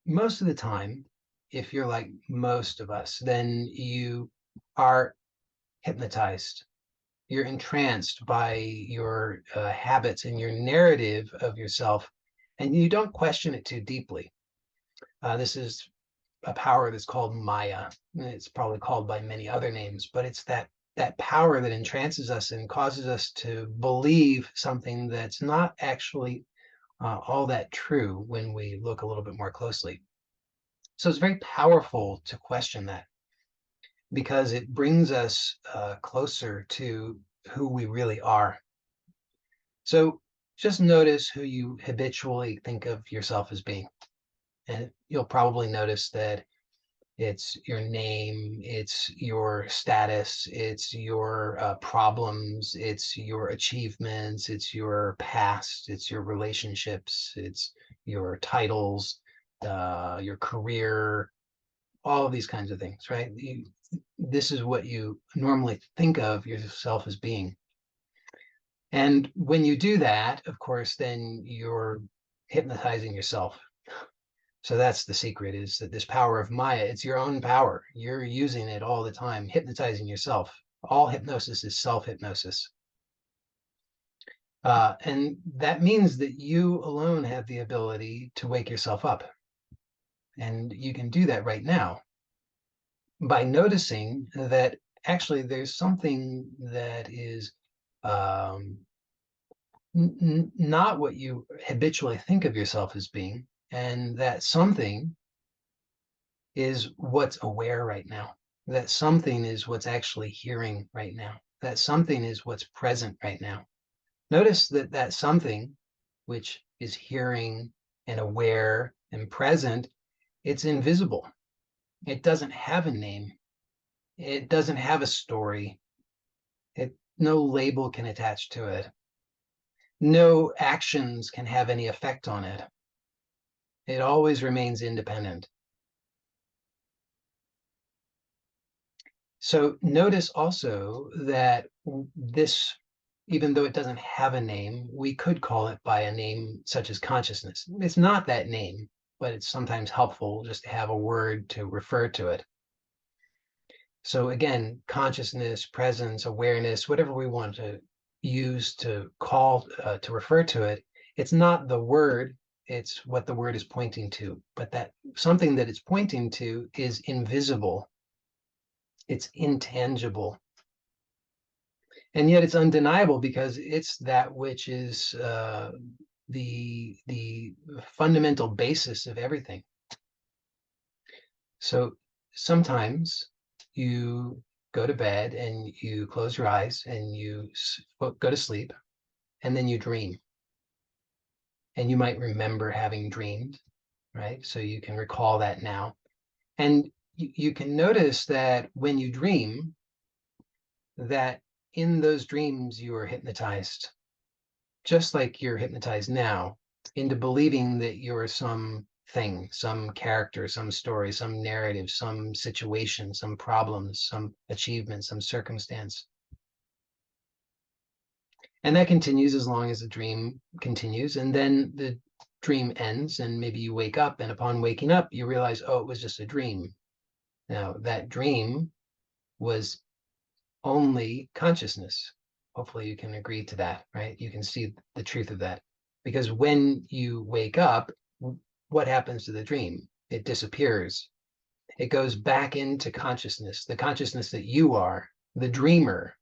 most of the time, if you're like most of us, then you are hypnotized. You're entranced by your habits and your narrative of yourself, and you don't question it too deeply. This is a power that's called Maya. It's probably called by many other names, but it's that power that entrances us and causes us to believe something that's not actually all that true when we look a little bit more closely. So it's very powerful to question that because it brings us closer to who we really are. So just notice who you habitually think of yourself as being. And you'll probably notice that it's your name, it's your status, it's your problems, it's your achievements, it's your past, it's your relationships, it's your titles, your career, all of these kinds of things, right? This is what you normally think of yourself as being. And when you do that, of course, then you're hypnotizing yourself. So that's the secret, is that this power of Maya, it's your own power. You're using it all the time, hypnotizing yourself. All hypnosis is self-hypnosis. And that means that you alone have the ability to wake yourself up. And you can do that right now by noticing that actually there's something that is um, not what you habitually think of yourself as being, and that something is what's aware right now. That something is what's actually hearing right now. That something is what's present right now. Notice that that something, which is hearing and aware and present, it's invisible. It doesn't have a name. It doesn't have a story. No label can attach to it. No actions can have any effect on it. It always remains independent. So notice also that this, even though it doesn't have a name, we could call it by a name such as consciousness. It's not that name, but it's sometimes helpful just to have a word to refer to it. So again, consciousness, presence, awareness, whatever we want to use to call, to refer to it, it's not the word, it's what the word is pointing to. But that something that it's pointing to is invisible, it's intangible. And yet it's undeniable because it's that which is the fundamental basis of everything. So sometimes you go to bed and you close your eyes and you go to sleep, and then you dream. And you might remember having dreamed, right? So you can recall that now. And you can notice that when you dream, that in those dreams you are hypnotized, just like you're hypnotized now, into believing that you're some thing, some character, some story, some narrative, some situation, some problems, some achievement, some circumstance. And that continues as long as the dream continues. And then the dream ends, and maybe you wake up, and upon waking up, you realize, oh, it was just a dream. Now, that dream was only consciousness. Hopefully, you can agree to that, right? You can see the truth of that. Because when you wake up, what happens to the dream? It disappears. It goes back into consciousness, the consciousness that you are, the dreamer.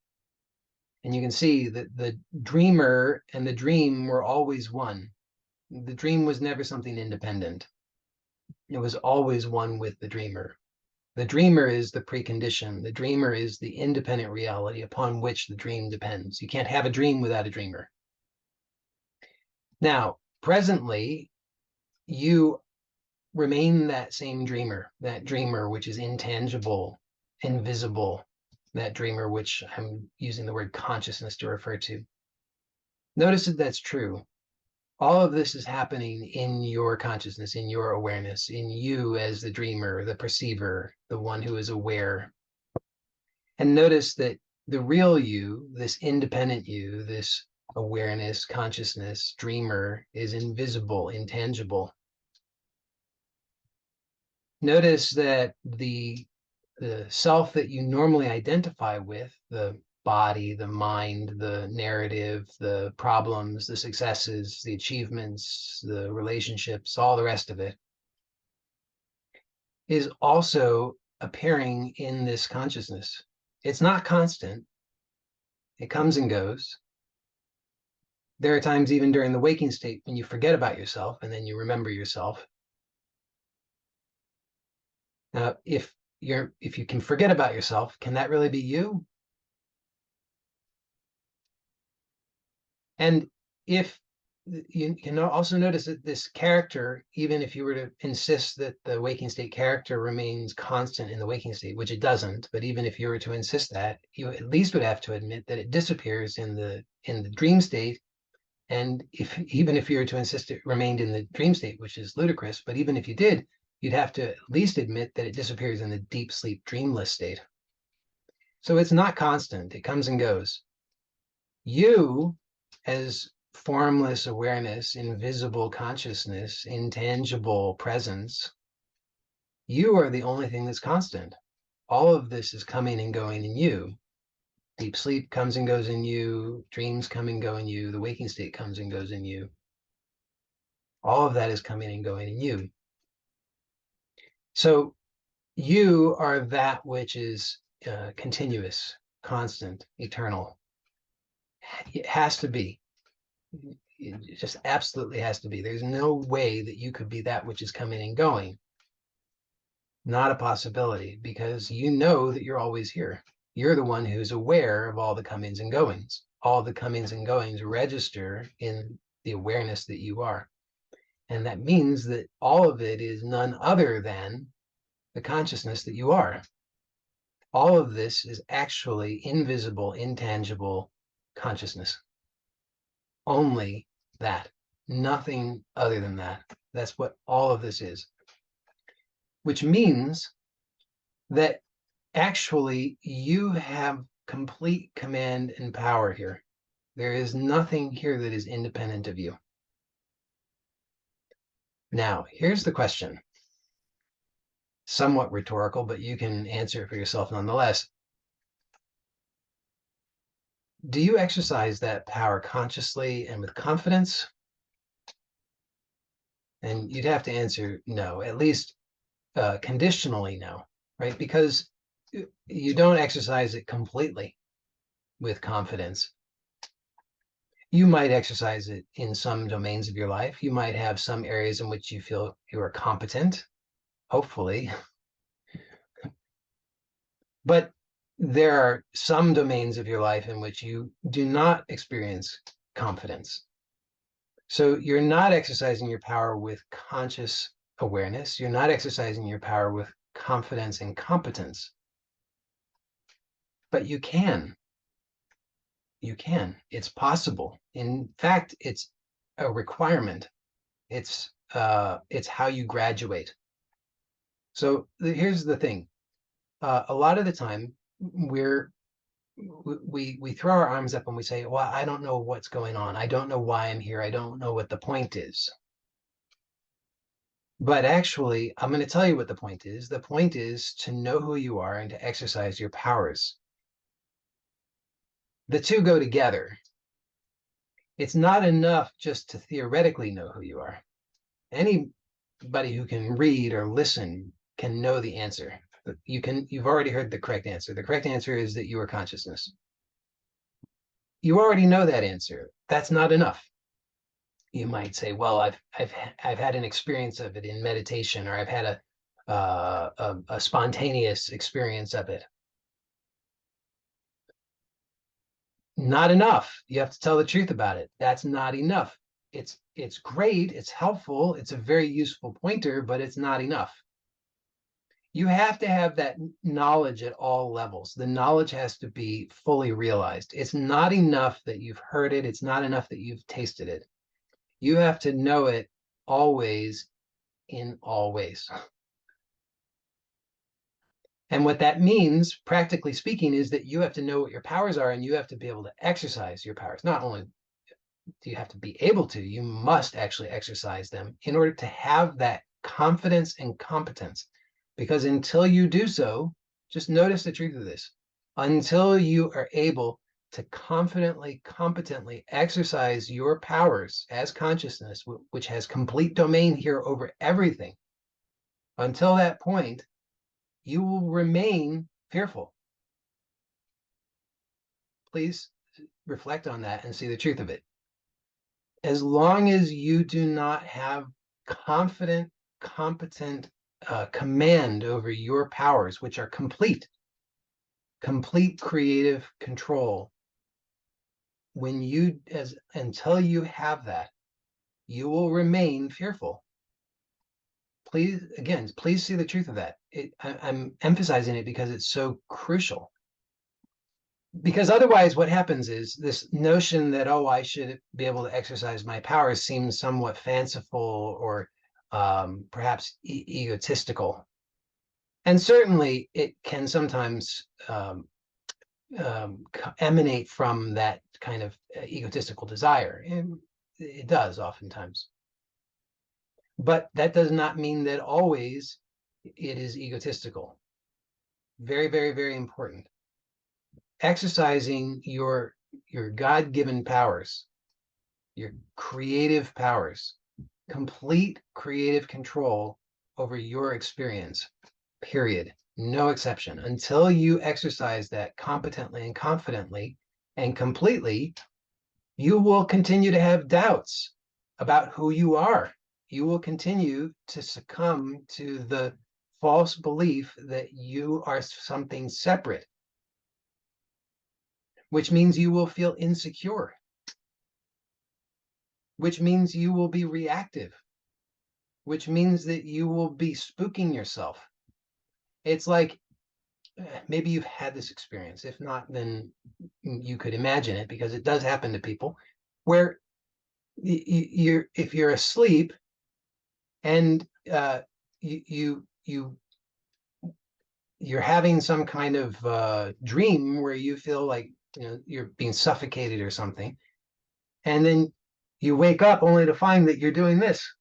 And you can see that the dreamer and the dream were always one. The dream was never something independent. It was always one with the dreamer. The dreamer is the precondition. The dreamer is the independent reality upon which the dream depends. You can't have a dream without a dreamer. Now, presently, you remain that same dreamer, that dreamer which is intangible, invisible, that dreamer which I'm using the word consciousness to refer to. Notice that that's true. All of this is happening in your consciousness, in your awareness, in you as the dreamer, the perceiver, the one who is aware. And notice that the real you, this independent you, this awareness, consciousness, dreamer, is invisible, intangible. Notice that the self that you normally identify with, the body, the mind, the narrative, the problems, the successes, the achievements, the relationships, all the rest of it, is also appearing in this consciousness. It's not constant. It comes and goes. There are times even during the waking state when you forget about yourself and then you remember yourself. Now, if you can forget about yourself, can that really be you? And if you can also notice that this character, even if you were to insist that the waking state character remains constant in the waking state, which it doesn't, but even if you were to insist that, you at least would have to admit that it disappears in the dream state. And even if you were to insist it remained in the dream state, which is ludicrous, but even if you did, you'd have to at least admit that it disappears in the deep sleep dreamless state. So it's not constant, it comes and goes. You, as formless awareness, invisible consciousness, intangible presence, you are the only thing that's constant. All of this is coming and going in you. Deep sleep comes and goes in you, dreams come and go in you, the waking state comes and goes in you. All of that is coming and going in you. So you are that which is continuous, constant, eternal. It has to be. It just absolutely has to be. There's no way that you could be that which is coming and going. Not a possibility, because you know that you're always here. You're the one who's aware of all the comings and goings. All the comings and goings register in the awareness that you are. And that means that all of it is none other than the consciousness that you are. All of this is actually invisible, intangible consciousness. Only that, nothing other than that. That's what all of this is. Which means that actually you have complete command and power here. There is nothing here that is independent of you. Now, here's the question. Somewhat rhetorical, but you can answer it for yourself nonetheless. Do you exercise that power consciously and with confidence? And you'd have to answer no, at least conditionally no, right? Because you don't exercise it completely with confidence. You might exercise it in some domains of your life. You might have some areas in which you feel you are competent, hopefully. But there are some domains of your life in which you do not experience confidence. So you're not exercising your power with conscious awareness. You're not exercising your power with confidence and competence. But you can. You can. It's possible. In fact, it's a requirement. It's how you graduate. So here's the thing. A lot of the time, we throw our arms up and we say, well, I don't know what's going on. I don't know why I'm here. I don't know what the point is. But actually, I'm going to tell you what the point is. The point is to know who you are and to exercise your powers. The two go together. It's not enough just to theoretically know who you are. Anybody who can read or listen can know the answer. You've already heard the correct answer. The correct answer is that you are consciousness. You already know that answer. That's not enough. You might say, well, I've had an experience of it in meditation, or I've had a spontaneous experience of it. Not enough. You have to tell the truth about it. That's not enough. It's great, it's helpful, it's a very useful pointer, but it's not enough. You have to have that knowledge at all levels. The knowledge has to be fully realized. It's not enough that you've heard it. It's not enough that you've tasted it. You have to know it always, in all ways. And what that means, practically speaking, is that you have to know what your powers are and you have to be able to exercise your powers. Not only do you have to be able to, you must actually exercise them in order to have that confidence and competence. Because until you do so, just notice the truth of this. Until you are able to confidently, competently exercise your powers as consciousness, which has complete domain here over everything, until that point, you will remain fearful. Please reflect on that and see the truth of it. As long as you do not have confident, competent command over your powers, which are complete creative control, until you have that, you will remain fearful. Please see the truth of that. I'm emphasizing it because it's so crucial. Because otherwise what happens is this notion that, oh, I should be able to exercise my powers seems somewhat fanciful or perhaps egotistical. And certainly it can sometimes emanate from that kind of egotistical desire. And it does oftentimes. But that does not mean that always it is egotistical. Very, very, very important. Exercising your God-given powers, your creative powers, complete creative control over your experience, period. No exception. Until you exercise that competently and confidently and completely, you will continue to have doubts about who you are. You will continue to succumb to the false belief that you are something separate, which means you will feel insecure, which means you will be reactive, which means that you will be spooking yourself. It's like, maybe you've had this experience. If not, then you could imagine it, because it does happen to people, where if you're asleep and you're having some kind of dream where you feel like you're being suffocated or something, and then you wake up only to find that you're doing this.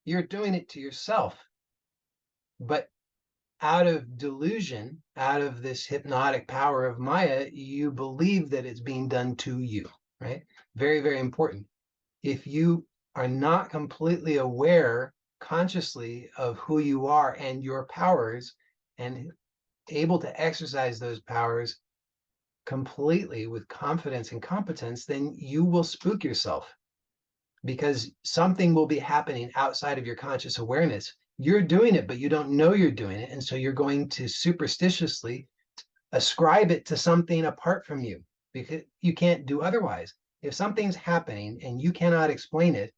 You're doing it to yourself, but out of delusion, out of this hypnotic power of Maya, you believe that it's being done to you, right? Very, very important. If you are not completely aware consciously of who you are and your powers, and able to exercise those powers completely with confidence and competence, then you will spook yourself, because something will be happening outside of your conscious awareness. You're doing it, but you don't know you're doing it. And so you're going to superstitiously ascribe it to something apart from you, because you can't do otherwise. If something's happening and you cannot explain it,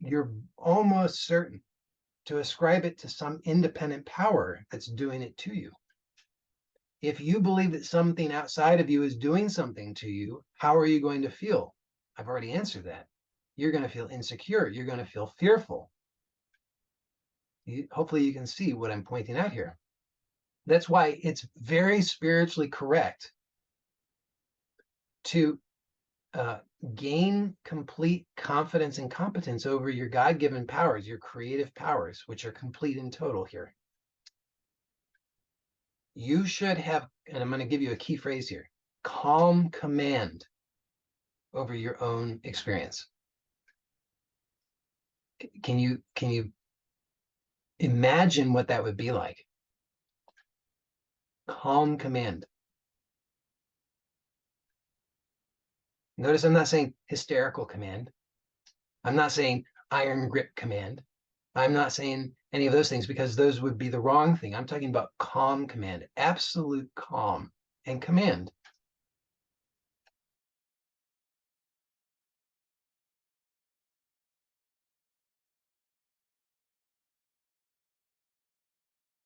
you're almost certain to ascribe it to some independent power that's doing it to you. If you believe that something outside of you is doing something to you, how are you going to feel? I've already answered that. You're going to feel insecure. You're going to feel fearful. Hopefully you can see what I'm pointing out here. That's why it's very spiritually correct to gain complete confidence and competence over your God-given powers, your creative powers, which are complete and total here. You should have, and I'm going to give you a key phrase here, calm command over your own experience. Can you imagine what that would be like? Calm command. Notice I'm not saying hysterical command. I'm not saying iron grip command. I'm not saying any of those things, because those would be the wrong thing. I'm talking about calm command, absolute calm and command.